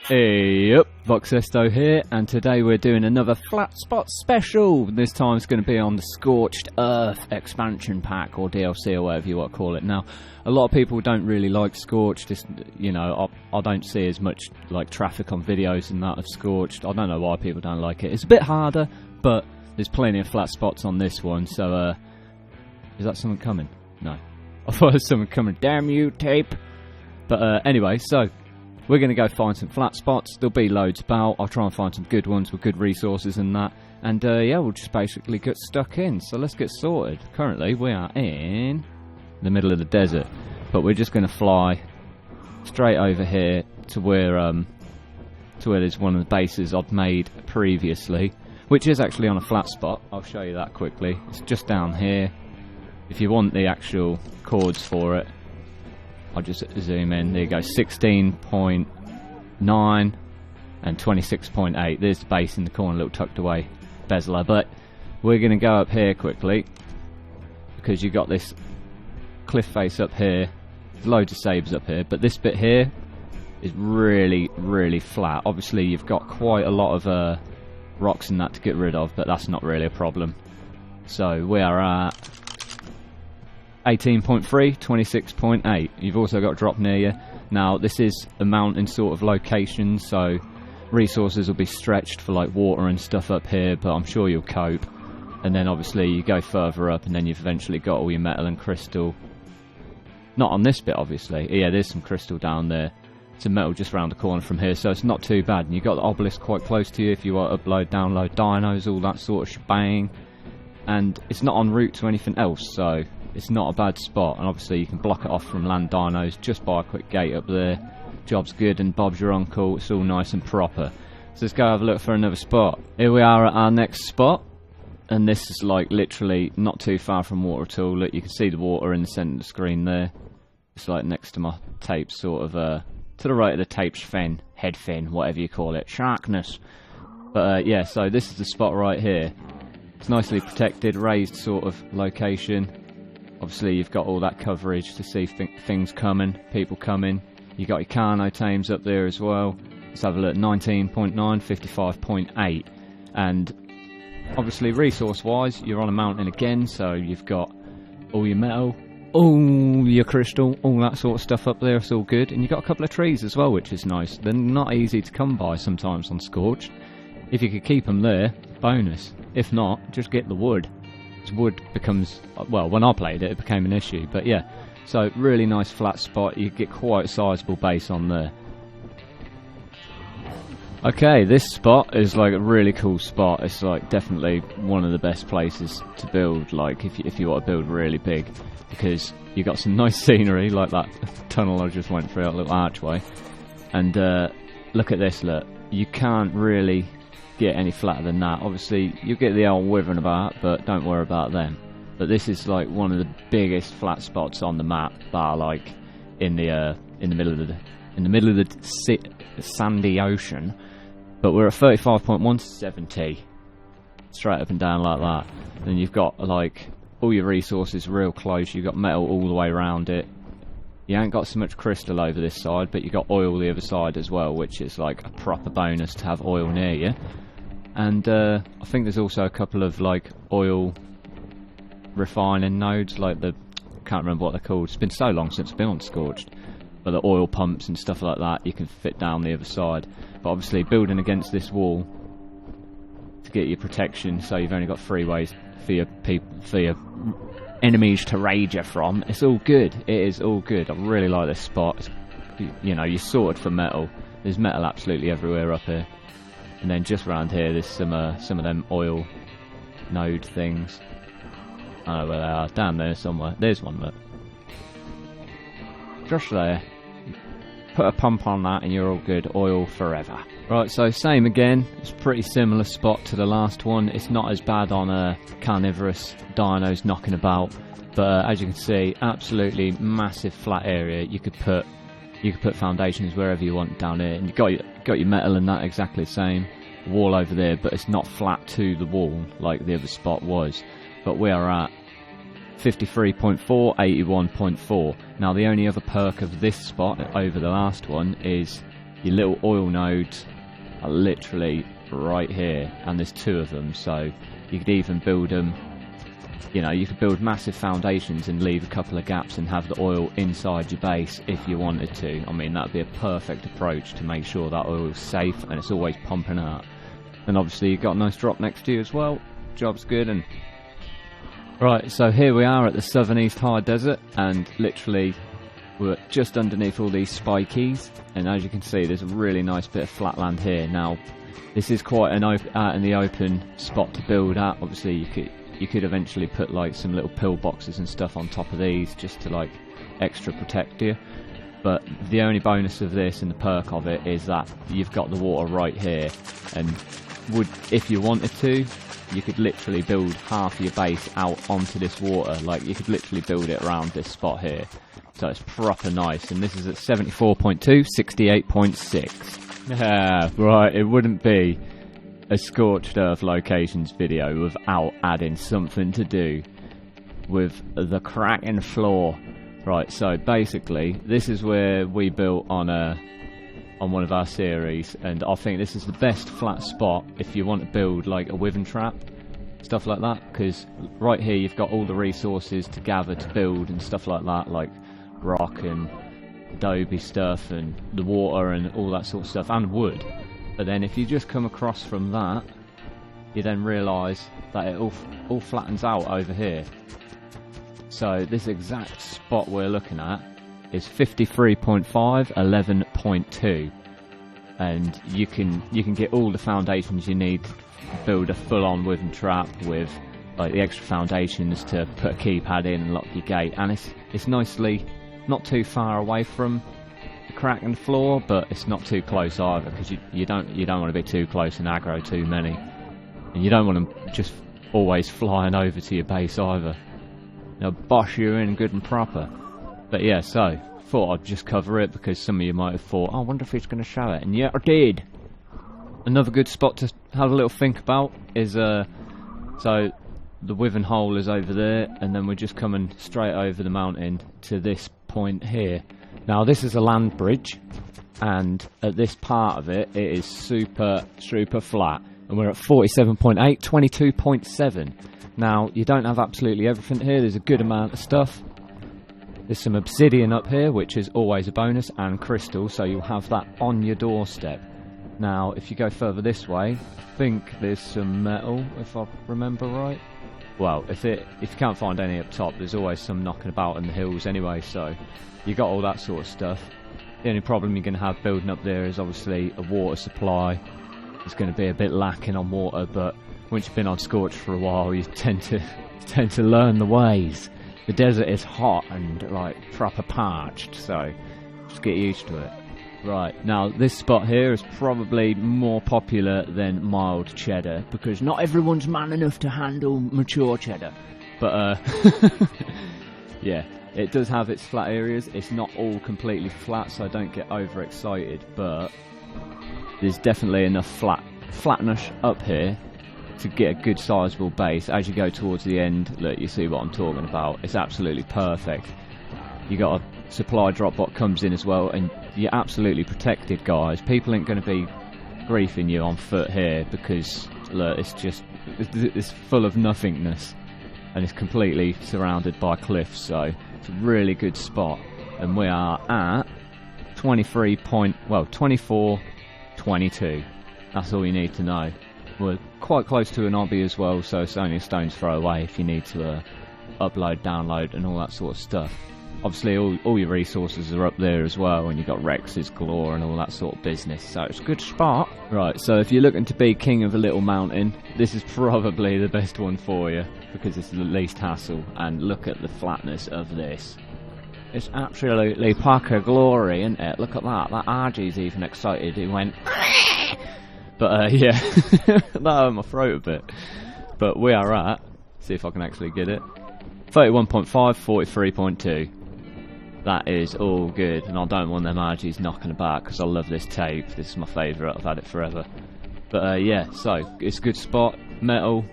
Hey up, Voxesto here, and today we're doing another flat spot special. This time it's going to be on the Scorched Earth expansion pack, or DLC, or whatever you want to call it. Now, a lot of people don't really like Scorched. It's, you know, I don't see as much like traffic on videos and that of Scorched. I don't know why people don't like it. It's a bit harder, but there's plenty of flat spots on this one. So, is that someone coming? No, I thought there was someone coming. Damn you, tape. But anyway, so we're going to go find some flat spots. There'll be loads about. I'll try and find some good ones with good resources and that. And yeah, we'll just basically get stuck in. So let's get sorted. Currently, we are in the middle of the desert. But we're just going to fly straight over here to where there's one of the bases I've made previously. Which is actually on a flat spot. I'll show you that quickly. It's just down here. If you want the actual chords for it, I'll just zoom in. There you go, 16.9 and 26.8. There's the base in the corner, a little tucked away bezeler. But we're going to go up here quickly because you've got this cliff face up here. There's loads of sabres up here, but this bit here is really, really flat. Obviously, you've got quite a lot of rocks and that to get rid of, but that's not really a problem. So we are at 18.3, 26.8. You've also got a drop near you. Now, this is a mountain sort of location, so resources will be stretched for like water and stuff up here, but I'm sure you'll cope. And then obviously you go further up and then you've eventually got all your metal and crystal. Not on this bit, obviously. Yeah, there's some crystal down there. Some metal just around the corner from here, so it's not too bad. And you've got the obelisk quite close to you if you want to upload, download dinos, all that sort of shebang. And it's not en route to anything else, so it's not a bad spot. And obviously you can block it off from land dinos just by a quick gate up there. Job's good and Bob's your uncle. It's all nice and proper. So let's go have a look for another spot. Here we are at our next spot. And this is like literally not too far from water at all. Look, you can see the water in the centre of the screen there. It's like next to my tape, sort of to the right of the tape's fin, head fin, whatever you call it, sharkness. But yeah, so this is the spot right here. It's nicely protected, raised sort of location. Obviously you've got all that coverage to see things coming, people coming. You've got your Carno tames up there as well. Let's have a look, 19.9, 55.8. And obviously resource wise, you're on a mountain again, so you've got all your metal, all your crystal, all that sort of stuff up there. It's all good. And you've got a couple of trees as well, which is nice. They're not easy to come by sometimes on Scorched. If you could keep them there, bonus. If not, just get the wood. Wood becomes, well, when I played it, it became an issue. But yeah, so really nice flat spot. You get quite a sizable base on there. Okay, this spot is like a really cool spot. It's like definitely one of the best places to build, like if you want to build really big, because you got some nice scenery like that tunnel I just went through, that little archway. And look at this, look, you can't really get any flatter than that. Obviously you get the old wyvern about, but don't worry about them. But this is like one of the biggest flat spots on the map, bar like in the middle of the sandy ocean. But we're at 35.170, straight up and down like that. Then you've got like all your resources real close. You've got metal all the way around it. You ain't got so much crystal over this side, but you got oil the other side as well, which is like a proper bonus to have oil near you. And I think there's also a couple of like oil refining nodes, like the, can't remember what they're called. It's been so long since I've been on Scorched. But the oil pumps and stuff like that, you can fit down the other side. But obviously building against this wall to get your protection, so you've only got 3 ways for your enemies to raid you from. It's all good. It is all good. I really like this spot. It's, you know, you're sorted for metal. There's metal absolutely everywhere up here. And then just around here, there's some of them oil node things. I don't know where they are. Down there somewhere. There's one, look. Just there. Put a pump on that and you're all good. Oil forever. Right, so same again. It's a pretty similar spot to the last one. It's not as bad on carnivorous dinos knocking about. But as you can see, absolutely massive flat area. You could put foundations wherever you want down here, and you got your metal and that exactly the same. Wall over there, but it's not flat to the wall like the other spot was. But we are at 53.4, 81.4. Now the only other perk of this spot over the last one is your little oil nodes are literally right here, and there's 2 of them, so you could even build them, you know, you could build massive foundations and leave a couple of gaps and have the oil inside your base if you wanted to. I mean, that'd be a perfect approach to make sure that oil's safe and it's always pumping out. And obviously you've got a nice drop next to you as well. Job's good. And right, so here we are at the southern east high desert, and literally we're just underneath all these spikies, and as you can see there's a really nice bit of flat land here. Now this is quite an out in the open spot to build at. Obviously you could eventually put like some little pill boxes and stuff on top of these just to like extra protect you, but the only bonus of this and the perk of it is that you've got the water right here, and if you wanted to, you could literally build half your base out onto this water. Like you could literally build it around this spot here, so it's proper nice. And this is at 74.2, 68.6. Right, it wouldn't be a Scorched Earth locations video without adding something to do with the cracking floor. Right, so basically this is where we built on one of our series, and I think this is the best flat spot if you want to build like a wyvern trap, stuff like that, because right here you've got all the resources to gather to build and stuff like that, like rock and adobe stuff and the water and all that sort of stuff, and wood. But then if you just come across from that, you then realise that it all flattens out over here. So this exact spot we're looking at is 53.5, 11.2, and you can get all the foundations you need to build a full-on wyvern trap with like the extra foundations to put a keypad in and lock your gate, and it's nicely not too far away from the crack in the floor, but it's not too close either, because you don't want to be too close and aggro too many, and you don't want them just always flying over to your base either. They'll bosh you in good and proper. But yeah, so thought I'd just cover it because some of you might have thought, oh, I wonder if he's going to show it, and yeah, I did. Another good spot to have a little think about is so the wyvern hole is over there, and then we're just coming straight over the mountain to this point here. Now this is a land bridge, and at this part of it, it is super flat, and we're at 47.8, 22.7. Now you don't have absolutely everything here. There's a good amount of stuff. There's some obsidian up here, which is always a bonus, and crystal, so you'll have that on your doorstep. Now, if you go further this way, I think there's some metal, if I remember right. Well, if you can't find any up top, there's always some knocking about in the hills anyway, so you got all that sort of stuff. The only problem you're going to have building up there is obviously a water supply. It's going to be a bit lacking on water, but once you've been on Scorched for a while, you tend to learn the ways. The desert is hot and like proper parched, so just get used to it. Right, now this spot here is probably more popular than mild cheddar, because not everyone's man enough to handle mature cheddar. But yeah, it does have its flat areas. It's not all completely flat, so don't get overexcited, but there's definitely enough flatness up here to get a good sizable base. As you go towards the end, look, you see what I'm talking about. It's absolutely perfect. You got a supply drop bot comes in as well, and you're absolutely protected, guys. People ain't going to be griefing you on foot here, because look, it's full of nothingness, and it's completely surrounded by cliffs, so it's a really good spot. And we are at 24.22. That's all you need to know. We're quite close to an obby as well, so it's only a stone's throw away if you need to upload, download and all that sort of stuff. Obviously all your resources are up there as well, and you've got Rex's galore and all that sort of business, so it's a good spot. Right, so if you're looking to be king of a little mountain, this is probably the best one for you, because it's the least hassle, and look at the flatness of this. It's absolutely pack of glory, isn't it? Look at that, RG's even excited, he went but yeah, that hurt my throat a bit. But we are at, see if I can actually get it, 31.5, 43.2. That is all good, and I don't want them RGs knocking about, because I love this tape. This is my favourite, I've had it forever. But yeah, so it's a good spot. Metal,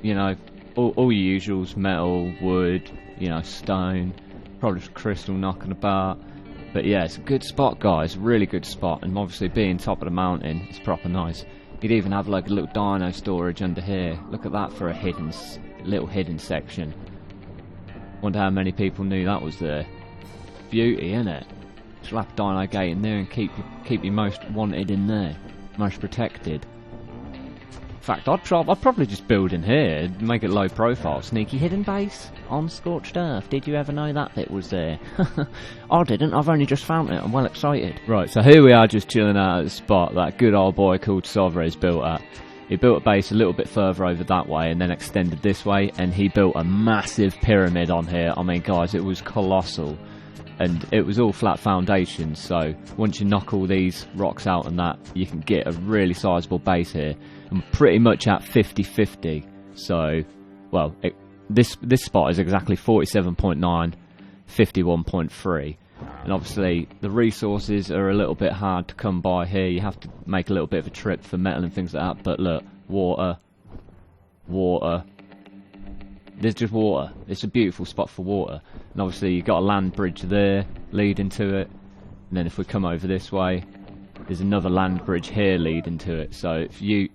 you know, all your usuals, metal, wood, you know, stone, probably crystal knocking about. But yeah, it's a good spot, guys, really good spot, and obviously being top of the mountain, it's proper nice. You'd even have like a little dino storage under here. Look at that for a little hidden section. Wonder how many people knew that was there. Beauty, innit? Slap dino gate in there and keep your most wanted in there, most protected. In fact, I'd probably just build in here, make it low profile. Sneaky hidden base on Scorched Earth. Did you ever know that bit was there? I didn't, I've only just found it, I'm well excited. Right, so here we are just chilling out at the spot that good old boy called Sovre's built at. He built a base a little bit further over that way and then extended this way, and he built a massive pyramid on here. I mean, guys, it was colossal. And it was all flat foundations, so once you knock all these rocks out and that, you can get a really sizable base here. I'm pretty much at 50-50, so, well, this spot is exactly 47.9, 51.3. And obviously, the resources are a little bit hard to come by here. You have to make a little bit of a trip for metal and things like that, but look, water. There's just water. It's a beautiful spot for water. And obviously you've got a land bridge there leading to it. And then if we come over this way, there's another land bridge here leading to it. So if you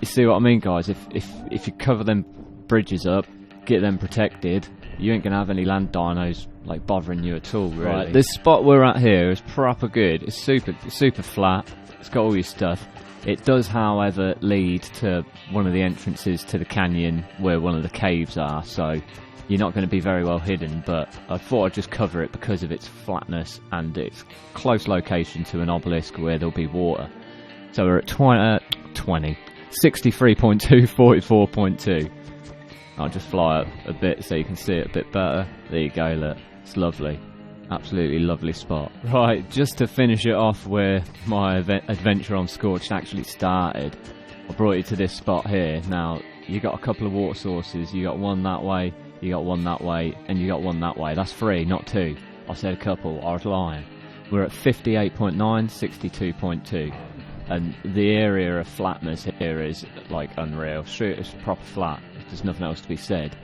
see what I mean, guys, if you cover them bridges up, get them protected, you ain't gonna have any land dinos like bothering you at all, really. Right, this spot we're at here is proper good. It's super flat. It's got all your stuff. It does, however, lead to one of the entrances to the canyon where one of the caves are, so you're not going to be very well hidden, but I thought I'd just cover it because of its flatness and its close location to an obelisk where there'll be water. So we're at 63.2, 44.2. I'll just fly up a bit so you can see it a bit better. There you go, look. It's lovely. Absolutely lovely spot. Right, just to finish it off where my adventure on Scorched actually started, I brought you to this spot here. Now, you got a couple of water sources. You got one that way, you got one that way, and you got one that way. That's 3, not 2. I said a couple, I was lying. We're at 58.9, 62.2. And the area of flatness here is like unreal. It's proper flat. There's nothing else to be said.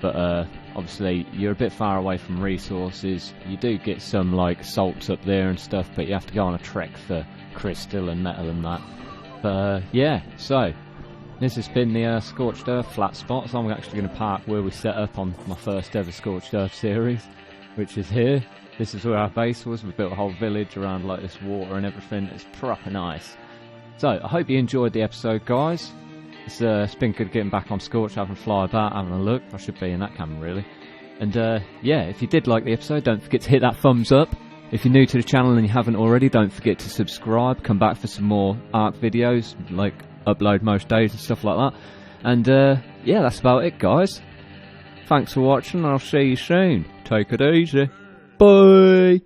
But obviously you're a bit far away from resources. You do get some like salts up there and stuff, but you have to go on a trek for crystal and metal and that. But yeah, so this has been the Scorched Earth flat spot. So I'm actually going to park where we set up on my first ever Scorched Earth series, which is here. This is where our base was. We built a whole village around like this water and everything. It's proper nice. So I hope you enjoyed the episode, guys. It's been good getting back on Scorched, having a fly about, having a look. I should be in that camera, really. And yeah, if you did like the episode, don't forget to hit that thumbs up. If you're new to the channel and you haven't already, don't forget to subscribe. Come back for some more ARK videos, like upload most days and stuff like that. And yeah, that's about it, guys. Thanks for watching, and I'll see you soon. Take it easy. Bye!